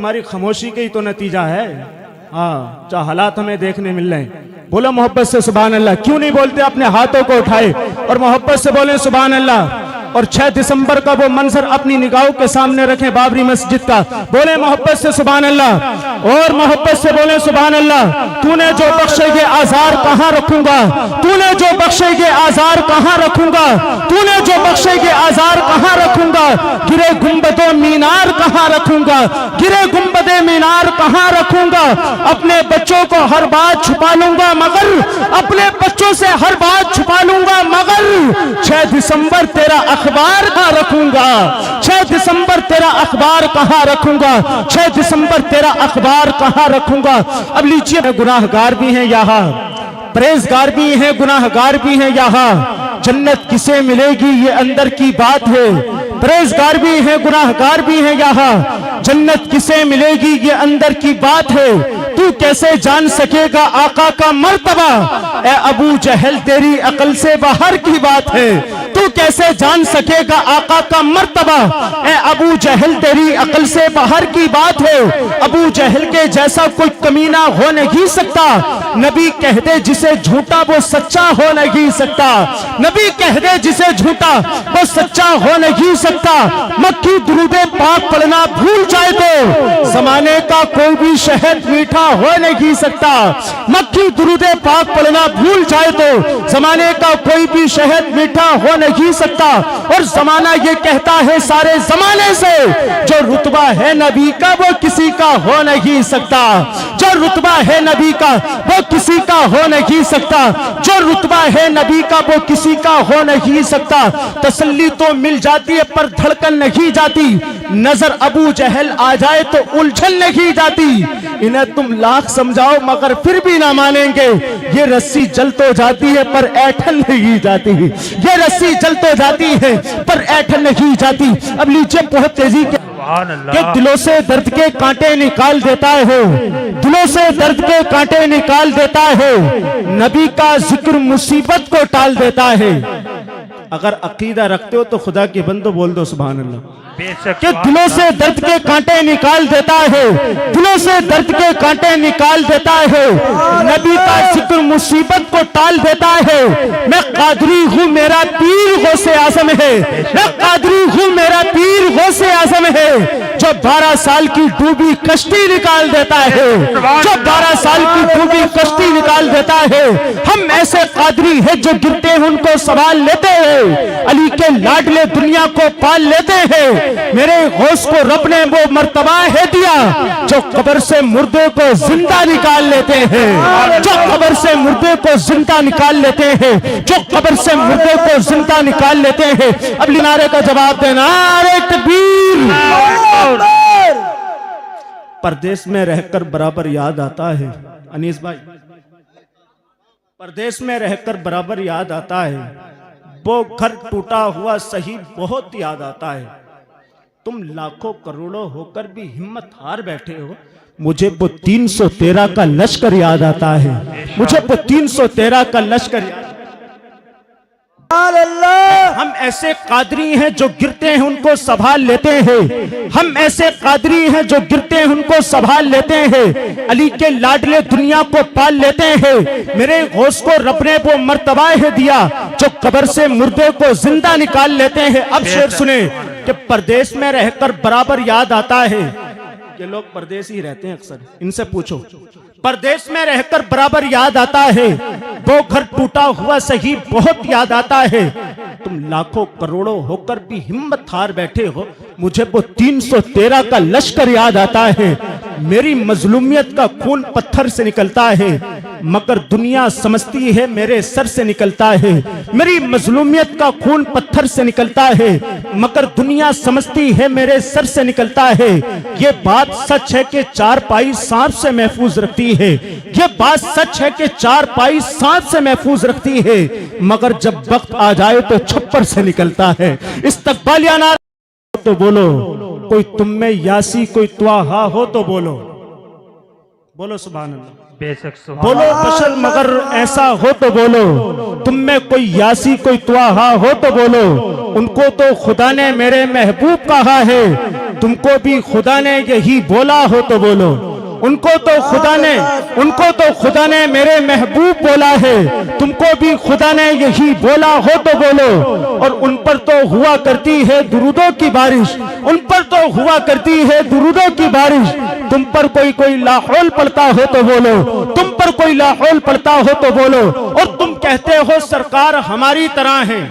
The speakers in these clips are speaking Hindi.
हमारी खामोशी का ही तो नतीजा है। हाँ, जो हालात हमें देखने मिल रहे हैं, बोलो मोहब्बत से सुभान अल्लाह। क्यों नहीं बोलते? अपने हाथों को उठाए और मोहब्बत से बोले सुभान अल्लाह। और 6 दिसंबर का वो मंजर अपनी निगाहों के सामने रखें, बाबरी मस्जिद का। बोले मोहब्बत से सुभान अल्लाह और मोहब्बत से बोले सुभान अल्लाह। तूने जो बख्शेगे आजार कहाँ रखूंगा, तूने जो बख्शेगे आजार कहाँ रखूंगा, तूने जो बख्शेगे आजार कहाँ रखूंगा। गिरे गुंबदो मीनार कहाँ रखूंगा, गिरे गुंबदे मीनार कहाँ रखूंगा। अपने बच्चों को हर बात छुपा लूंगा मगर, अपने बच्चों से हर बात छुपा लूंगा मगर 6 दिसंबर तेरा अखबार कहाँ रखूंगा, 6 दिसंबर तेरा अखबार कहाँ रखूंगा, 6 दिसंबर तेरा अखबार कहाँ रखूंगा। अब लीजिए, गुनाहगार भी हैं यहाँ, परहेजगार भी हैं, गुनाहगार भी हैं यहाँ। जन्नत किसे मिलेगी ये अंदर की बात है। परहेजगार भी हैं, गुनाहगार भी हैं यहाँ। जन्नत किसे मिलेगी ये अंदर की बात है। तू कैसे जान सकेगा आका का मर्तबा, ए अबू जहल तेरी अकल से बाहर की बात है। तू कैसे जान सकेगा आका का मर्तबा, ए अबू जहल तेरी अकल से बाहर की बात है। अबू जहल के जैसा कोई कमीना हो नहीं सकता। नबी कह दे जिसे झूठा वो सच्चा हो नहीं सकता। नबी कह दे जिसे झूठा वो सच्चा हो नहीं सकता। मक्खी दुरूदे पाक पढ़ना भूल जाए तो जमाने का कोई भी शहद मीठा हो नहीं सकता। मक्खी दुरूदे पाक पढ़ना भूल जाए तो जमाने का कोई भी शहद मीठा हो नहीं सकता। और जमाना ये कहता है सारे जमाने से, जो रुतबा है नबी का वो किसी का हो नहीं सकता। जो रुतबा है नबी का वो किसी का हो नहीं सकता। जो रुतबा है नबी का वो किसी का हो नहीं सकता। तसल्ली तो मिल जाती है पर धड़कन नहीं जाती। नजर अबू जहल आ जाए तो उलझन नहीं जाती। इन्हें तुम लाख समझाओ मगर फिर भी ना मानेंगे। ये रस्सी जल तो जाती है पर ऐठन नहीं जाती। ये रस्सी जल तो जाती है पर ऐठन नहीं जाती। अब लीजिए, बहुत तेजी के दिलों से दर्द के कांटे निकाल देता है, दिलों से दर्द के कांटे निकाल देता है। नबी का जिक्र मुसीबत को टाल देता है। अगर अकीदा रखते हो तो खुदा के बंदो बोल दो सुभान अल्लाह। कि दिलों से दर्द के कांटे निकाल देता है, दिलों से दर्द के कांटे निकाल देता है। नबी का जिक्र मुसीबत को टाल देता है। मैं कादरी हूँ मेरा पीर गौसे आजम है, मैं कादरी हूँ मेरा पीर गौसे आजम है। जो 12 साल की डूबी कश्ती निकाल देता है, जो 12 साल की डूबी कश्ती निकाल देता है। हम ऐसे कादरी है जो गिरते हैं उनको संभाल लेते हैं। अली के लाडले दुनिया को पाल लेते हैं। मेरे गौस को रब ने वो मर्तबा है दिया जो कब्र से मुर्दे को जिंदा निकाल लेते हैं, जो कब्र से मुर्दे को जिंदा निकाल लेते हैं, जो कब्र से मुर्दे को जिंदा निकाल लेते हैं। अब नारे का जवाब देना, नारे तकबीर। परदेश में रहकर बराबर याद आता है, अनीस भाई, परदेश में रहकर बराबर याद आता है। वो घर टूटा हुआ सही बहुत याद आता है। तुम लाखों करोड़ों होकर भी हिम्मत हार बैठे हो। मुझे वो 313 का लश्कर याद आता है, मुझे वो 313 का लश्कर याद। हम ऐसे कादरी हैं जो गिरते हैं उनको संभाल लेते हैं। हम ऐसे कादरी हैं जो गिरते हैं उनको संभाल लेते हैं। अली के लाडले दुनिया को पाल लेते हैं। मेरे गौस को रब ने वो मर्तबा है दिया जो कब्र से मुर्दे को जिंदा निकाल लेते हैं। अब शेर सुने कि परदेश में रहकर बराबर याद आता है। ये लोग परदेश ही रहते हैं अक्सर, इनसे पूछो। परदेश में रहकर बराबर याद आता है। वो घर टूटा हुआ सही बहुत याद आता है। तुम लाखों करोड़ों होकर भी हिम्मत हार बैठे हो। मुझे वो 313 का लश्कर याद आता है। मेरी मजलूमियत का खून पत्थर से निकलता है मगर दुनिया समझती है मेरे सर से निकलता है। मेरी मजलूमियत का खून पत्थर से निकलता है मगर दुनिया समझती है मेरे सर से निकलता है। ये बात सच है कि 4 पाई सांप से महफूज रखती है। ये बात सच है कि 4 पाई सांप से महफूज रखती है मगर जब वक्त आ जाए तो छप्पर से निकलता है। इस्तकबालिया नारा तो बोलो, कोई तुम में यासी कोई त्वाहा हो तो बोलो, बोलो सुभान अल्लाह। बेशक बोलो बशर मगर ऐसा हो तो बोलो, तुम में कोई यासी कोई त्वाहा हो तो बोलो। उनको तो खुदा ने मेरे महबूब कहा है, तुमको भी खुदा ने यही बोला हो तो बोलो। उनको तो खुदा ने मेरे महबूब बोला है, तुमको भी खुदा ने यही बोला हो तो बोलो। और उन पर तो हुआ करती है दुरूदों की बारिश, उन पर तो हुआ करती है दुरूदों की बारिश। तुम पर कोई लाहौल पड़ता हो तो बोलो, तुम पर कोई लाहौल पड़ता हो तो बोलो। और तुम कहते हो सरकार हमारी तरह है।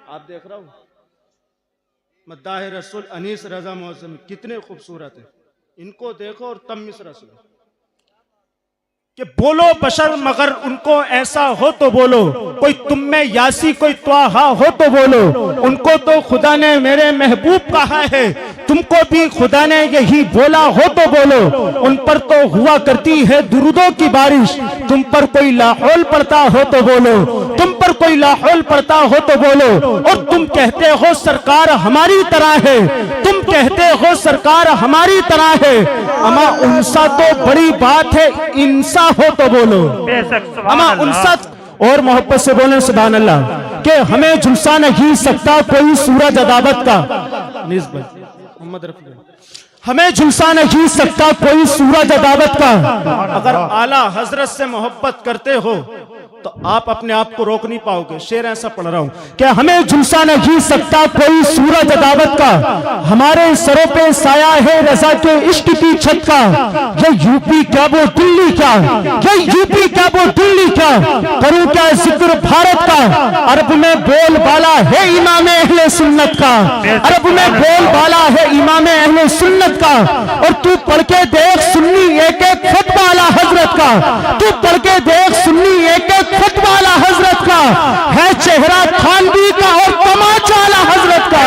आप देख रहे हो मद्दाह रसूल अनीस रजा मौसम कितने खूबसूरत है, इनको देखो और तब मिसरा सुनो कि बोलो बशर मगर उनको ऐसा हो तो बोलो, कोई तुम में यासी कोई त्वाहा हो तो बोलो। उनको तो खुदा ने मेरे महबूब कहा है, तुमको भी खुदा ने यही बोला हो तो बोलो। उन पर तो हुआ करती है दुरूदों की बारिश, तुम पर कोई लाहौल पड़ता हो तो बोलो, तुम पर कोई लाहौल पड़ता हो तो बोलो। और तुम कहते हो सरकार हमारी तरह है, तुम कहते हो सरकार हमारी तरह है। अमा उनसा तो बड़ी बात है, इंसा हो तो बोलो। अमा उनसा और मोहब्बत से बोले सुभान अल्लाह कि हमें झुलसा नहीं सकता कोई सूरज अदावत का। मोहम्मद रफी हमें झुलसा नहीं सकता कोई सूरज अदावत का। अगर आला हजरत से मोहब्बत करते हो तो आप अपने आप को रोक नहीं पाओगे। शेर ऐसा पढ़ रहा हूं कि हमें झुलसा नहीं सकता कोई सूरज अदावत का, हमारे सरों पे साया है रजा के इश्क की छत का। ये यूपी क्या वो दिल्ली क्या, ये यूपी क्या वो दिल्ली क्या, करूं क्या जिक्र भारत का। अरब में बोल बाला है इमाम अहले सुन्नत का, अरब में बोल बाला है इमाम अहले सुन्नत का। और तू पढ़ के देख सुन्नी एक एक फतवा आला हजरत का, तू पढ़ के देख सुन्नी एक एक फतवा आला हजरत का। है चेहरा थानवी का और तमाचा आला हजरत का,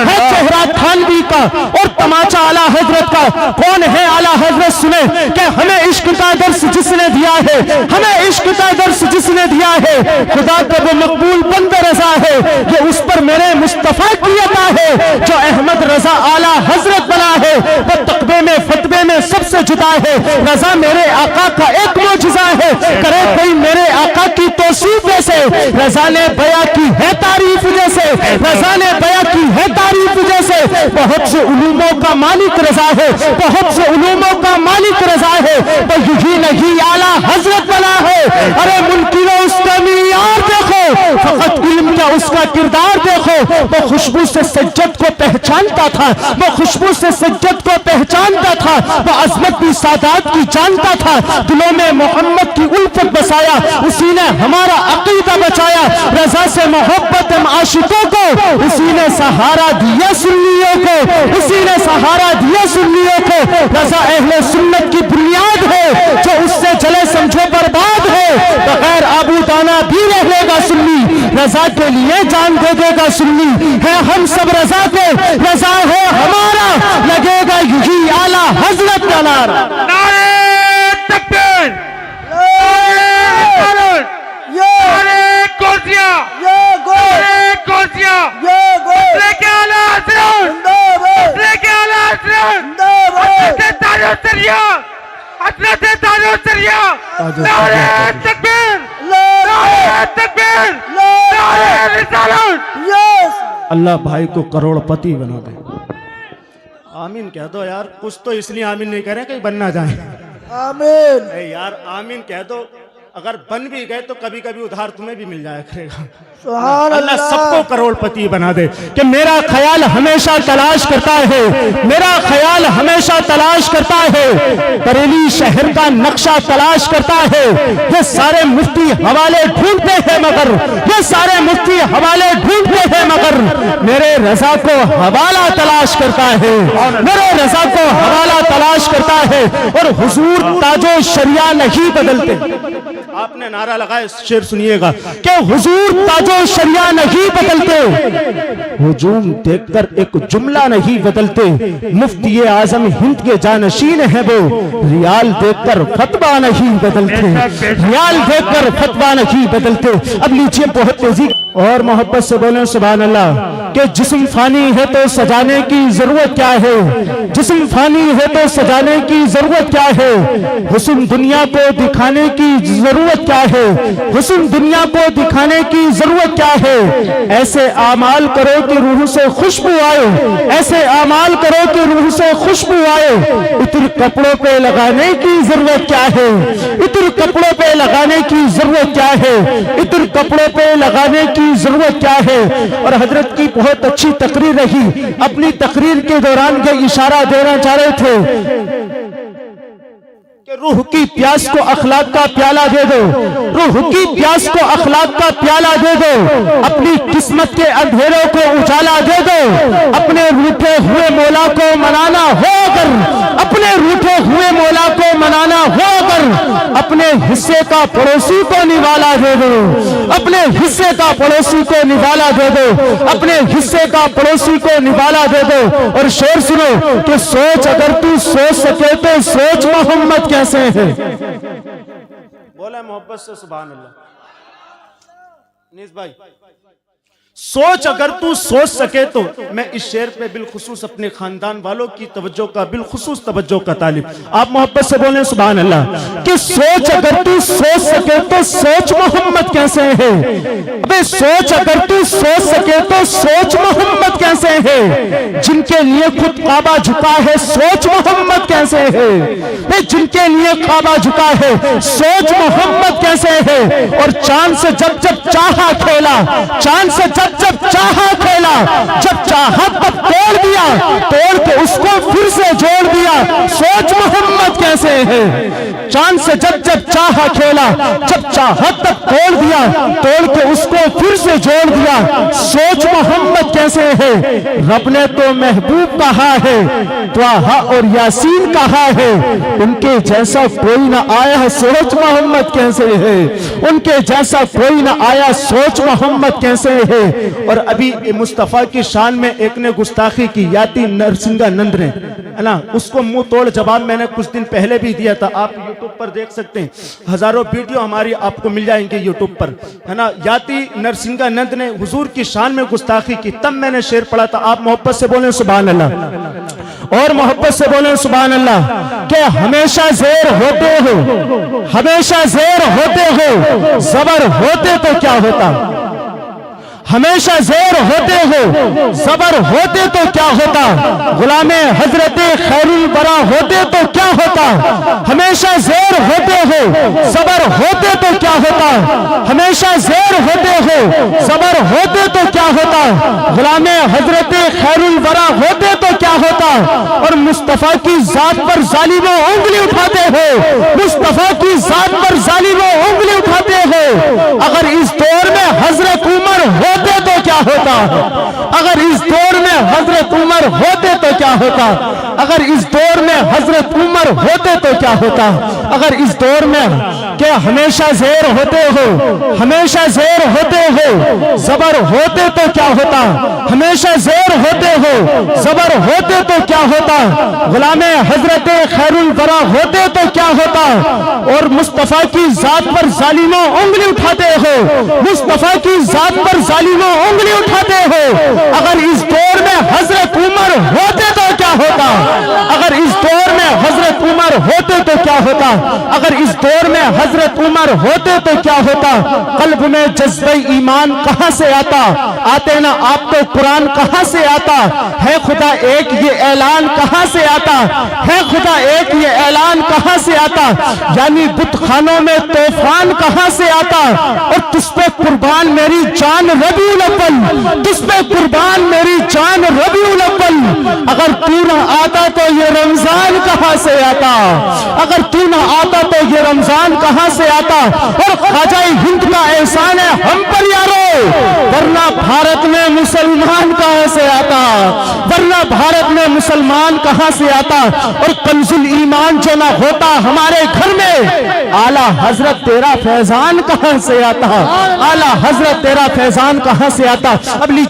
है चेहरा थानवी का और तमाचा आला हजरत का। कौन है आला हजरत सुने कि हमें इश्क का दर्स जिसने दिया है, हमें इश्क का दर्स जिसने दिया है, खुदा का वो मकबूल बंद रजा है। ये उस पर मेरे मुस्तफा की अता है, जो अहमद रजा आला हजरत बना है। वो तकबे में फतवे में सबसे जुदा है। रजा मेरे आका का एक मौजज़ा है, करे कोई मेरे आका की तौसीफ जैसे। रजा ने बया की है तारीफ जैसे, रजा ने बया की है तारीफ जैसे। बहुत से उलूमों का मालिक रजा है, बहुत से उलूमों का मालिक रजा है। वो यही नहीं आला हजरत बना है। अरे मुनकिरो उसका मियार देखो, फकत इल्म का उसका किरदार देखो। वो खुशबू से सज्जद को पहचानता था, वो खुशबू से सज्जद को पहचानता था। वो अजमत भी सादात की जानता था, दिलों में मोहम्मद की उल्फत बसाया, उसी ने हमारा अकीदा बचाया। रजा से मोहब्बत हम आशिकों को, उसी ने सहारा दिया सुन्नियों को, उसी ने सहारा दिया सुन्नियों को। रजा अहले सुन्नत की बुनियाद है, जो उससे जले समझो बर्बाद है। बगैर आबू दाना भी रह लेगा सुन्नी, रजा के लिए जान दे देगा सुन्नी। है हम सब रजा के, रजा है हमारा, लगेगा यही आला हजरत का नारा। नारे तकबीर, अल्लाह भाई को करोड़पति बना दे। आमीन कह दो यार, कुछ तो इसलिए आमीन नहीं कह रहे कहीं बन ना जाए। आमीन यार आमीन कह दो, अगर बन भी गए तो कभी कभी उधार तुम्हें भी मिल जाया करेगा। सुभान अल्लाह अल्लाह। सबको करोड़पति बना दे। कि मेरा ख्याल हमेशा तलाश करता है, मेरा ख्याल हमेशा तलाश करता है, बरेली शहर का नक्शा तलाश करता है। ये सारे मुफ्ती हवाले ढूंढते हैं मगर, ये सारे मुफ्ती हवाले ढूंढते हैं मगर, मेरे रजा को हवाला तलाश करता है, मेरे रजा को हवाला तलाश करता है। और हुजूर ताजो शरिया नहीं बदलते। आपने नारा लगाया, शेर सुनिएगा कि हुजूर ताजो शरिया नहीं बदलते, हुजूम देखकर एक जुमला नहीं बदलते। मुफ्ती आजम हिंद के जानशीन है वो, रियाल देखकर फतवा नहीं बदलते, रियाल देखकर फतवा नहीं बदलते। अब लीजिए बहुत तेजी और मोहब्बत से बोलें सुभान अल्लाह कि जिस्म फानी है तो सजाने की जरूरत क्या है, जिस्म फानी है तो सजाने की जरूरत क्या है। हुस्न दुनिया को दिखाने की जरूरत जरूरत क्या है, हुस्न दुनिया को दिखाने की जरूरत क्या है। ऐसे आमाल करो कि रूह से खुशबू आए, ऐसे आमाल करो कि रूह से खुशबू आए। इत्र कपड़ों पे लगाने की जरूरत क्या है, इत्र कपड़ों पे लगाने की जरूरत क्या है, इत्र कपड़ों पे लगाने की जरूरत क्या है। और हजरत की बहुत अच्छी तकरीर रही। अपनी तकरीर के दौरान ये इशारा देना चाह रहे थे कि रूह की प्यास को अखलाक का प्याला दे दो, रूह की प्यास को अखलाक का प्याला दे दो। अपनी किस्मत के अंधेरों को उजाला दे दो। अपने रूठे हुए मौला को मनाना हो अगर, अपने रूठे हुए मौला को मनाना हो अगर, अपने हिस्से का पड़ोसी को निवाला दे दो, अपने हिस्से का पड़ोसी को निवाला दे दो, अपने हिस्से का पड़ोसी को निवाला दे दो। और शेर सुनो कि सोच अगर तू सोच सके तो सोच मोहम्मद कैसे है। बोले मोहब्बत से सुभान अल्लाह। नीस भाई, सोच अगर तू सोच सके तो। मैं इस शेर पे बिलखुसूस अपने खानदान वालों की तवज्जो का, बिलखुसूस तवज्जो का तालिब। आप मोहब्बत से बोलें सुभान अल्लाह। कि सोच अगर तू सोच सके तो सोच मोहम्मद कैसे है। अबे सोच अगर तू सोच सके तो सोच मोहम्मद कैसे है। जिनके लिए खुद काबा झुका है सोच मोहम्मद कैसे है। वे जिनके लिए काबा झुका है सोच मोहम्मद कैसे है। और चांद से जब जब चाहा खेला, चांद से जब चाहा खेला, जब चाहा तब तोड़ दिया, तोड़ के उसको फिर से जोड़ दिया। सोच मोहम्मद कैसे है। चांद से जब चाहा खेला, जब चाहा तब तोड़ दिया, तोड़ के उसको फिर से जोड़ दिया। सोच मोहम्मद कैसे है। रब ने तो महबूब कहा है, त्वाहा और यासीन कहा है, उनके जैसा कोई ना आया सोच मोहम्मद कैसे है। उनके जैसा कोई ना आया सोच मोहम्मद कैसे है। और अभी मुस्तफा की शान में एक ने गुस्ताखी की, याती नरसिंहानंद ने, है ना, उसको मुंह तोड़ जवाब मैंने कुछ दिन पहले भी दिया था। आप यूट्यूब पर देख सकते हैं, हजारों वीडियो हमारी आपको मिल जाएंगे यूट्यूब पर, है ना। याती नरसिंहानंद ने हुजूर की शान में गुस्ताखी की, तब मैंने शेर पढ़ा था। आप मोहब्बत से बोलें सुभान अल्लाह। और मोहब्बत से बोलें सुभान अल्लाह। कि हमेशा ज़ेर होते हो, हमेशा ज़ेर होते हो, ज़बर होते तो क्या होता। हमेशा ज़ेर होते हो, ज़बर होते तो क्या होता। गुलामे हजरते खैरुल बरा होते तो क्या होता। हमेशा ज़ेर होते हो, ज़बर होते तो क्या होता। हमेशा ज़ेर होते हो, ज़बर होते तो क्या होता। गुलामे हजरते खैरुल बरा होते तो क्या होता। और मुस्तफ़ा की जात पर जालिमों उंगली उठाते हो, मुस्तफ़ा की जात पर जालिमों उंगली उठाते हो। अगर इस दौर में हजरत उमर होते तो क्या होता। अगर इस दौर में हजरत उमर होते तो क्या होता। अगर इस दौर में हजरत उमर होते तो क्या होता। अगर इस दौर में क्या हमेशा ज़ेर होते हो, हमेशा ज़ेर होते हो, ज़बर होते तो क्या होता। हमेशा ज़ेर होते हो, ज़बर होते तो क्या होता। गुलामे हजरत खैरुल बरा होते तो क्या होता। और मुस्तफ़ा की जात पर जालिमों उंगली उठाते हो, मुस्तफ़ा की जात पर जालिमों उंगली उठाते हो। अगर इस दौर में हजरत उमर होते तो क्या होता। अगर इस दौर में हजरत उमर होते तो क्या होता। अगर इस दौर में हजरत उमर होते तो क्या होता। कल्ब में जज्बे ईमान कहां से आता, आते ना आप तो कुरान कहां से आता। है खुदा एक ये ऐलान कहां से आता, है खुदा एक ये ऐलान कहां से आता। यानी बुतखानों में तूफान कहां से आता। और तुझ पे कुर्बान मेरी जान रबीउल अव्वल, तुझ पे कुर्बान मेरी जान रबीउल अव्वल। अगर तू ना आता तो ये रमजान कहां से आता। अगर तू ना आता तो ये रमजान कहां से आता। और ख्वाजा हिंद का एहसान है हम पर यारो, वरना भारत में मुसलमान कहां से आता, वरना भारत में मुसलमान कहां से आता। और कंजुल ईमान जो ना होता हमारे घर में, आला हजरत तेरा फैजान कहां से आता। आला हजरत तेरा फैजान कहां से आता। अब लीजिए